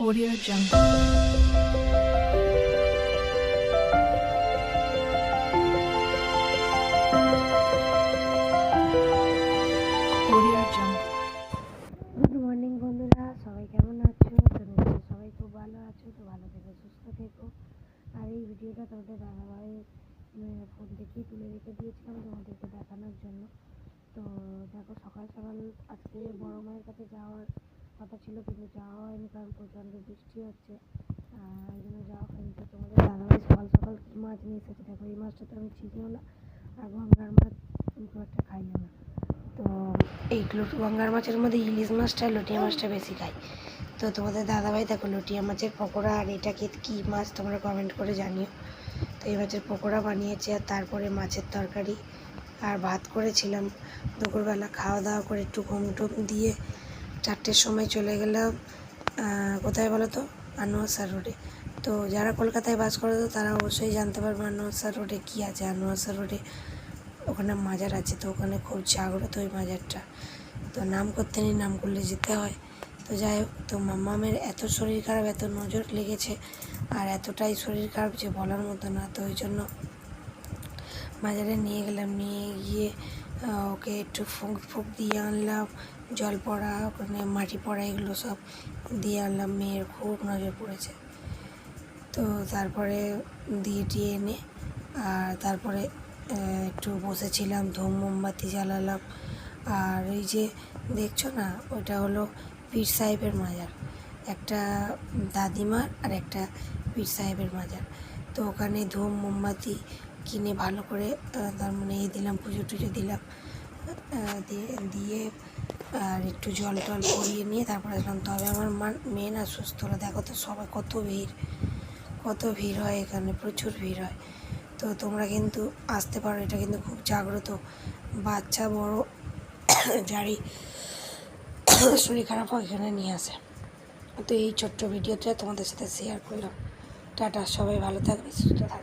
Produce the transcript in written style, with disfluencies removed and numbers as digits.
Audio Jungle. Audio Jungle. Good morning বন্ধুরা, সবাই কেমন আছো? তো নিশ্চয়ই সবাই খুব ভালো আছো। তো ভালো থেকো, সুস্থ থেকো। আর এই ভিডিওটা তোমাদের দাদাভাইয়ের ফোন থেকেই তুলে রেখে দিয়েছিলাম তোমাদেরকে দেখানোর জন্য। তো দেখো, সকাল সকাল আজকে বড় মায়ের কাছে যাওয়ার কথা ছিল, কিন্তু যাওয়া হয়নি কারণ প্রচণ্ড বৃষ্টি হচ্ছে, এই জন্য যাওয়া হয়নি। তো তোমাদের দাদাভাই সকাল সকাল কী মাছ নিয়ে এসেছে দেখো। এই মাছটা তো আমি চিনিও না, আর গঙ্গার মাছ খুব একটা খাইও না। তো এই গঙ্গার মাছের মধ্যে ইলিশ মাছটা লটিয়া মাছটা বেশি খাই। তো তোমাদের দাদাভাই দেখো লটিয়া মাছের পকোড়া, আর এটাকে কী মাছ তোমরা কমেন্ট করে জানিও। তো এই মাছের পকোড়া বানিয়েছে, আর তারপরে মাছের তরকারি আর ভাত করেছিলাম। দুপুরবেলা খাওয়া দাওয়া করে একটু ঘুম টুম দিয়ে 4টের সময় চলে গেলাম কোথায় বলো তো, আনোয়ার স্যার রোডে। তো যারা কলকাতায় বাস করে তো তারা অবশ্যই জানতে পারবে আনোয়ার স্যার রোডে কী আছে। আনোয়ার স্যার রোডে ওখানে মাজার আছে, তো ওখানে খুব জাগ্রত ওই মাজারটা। তো নাম করতে নেই, নাম করলে যেতে হয়। তো যাই হোক, তো মাম্মামের এত শরীর খারাপ, এত নজর লেগেছে, আর এতটাই শরীর খারাপ যে বলার মতো না। তো ওই জন্য বাজারে নিয়ে গেলাম, নিয়ে গিয়ে ওকে একটু ফুক দিয়ে আনলাম, জল পড়া, ওখানে মাটি পড়া, এগুলো সব দিয়ে আনলাম। মেয়ের খুব নজর পড়েছে। তো তারপরে দিয়ে টিয়ে এনে আর তারপরে একটু বসেছিলাম, ধূপ মোমবাতি জ্বালালাম। আর ওই যে দেখছো না, ওইটা হলো পীর সাহেবের মাজার, একটা দাদিমার আর একটা পীর সাহেবের মাজার। তো ওখানে ধূপ মোমবাতি কিনে ভালো করে তার মানে দিলাম, পুজো টুজো দিলাম, দিয়ে আর একটু জল টল পরিয়ে নিয়ে তারপরে আসলাম। তবে আমার মেয়ে না সুস্থ হলো। দেখো তো সবাই কত ভিড় হয় এখানে, প্রচুর ভিড় হয়। তো তোমরা কিন্তু আসতে পারো, এটা কিন্তু খুব জাগ্রত। বাচ্চা বড় যারই শরীর খারাপ হয় এখানে নিয়ে আসে। তো এই ছোট্ট ভিডিওটা তোমাদের সাথে শেয়ার করলাম। টাটা, সবাই ভালো থাকবে, সুস্থ থাকবে।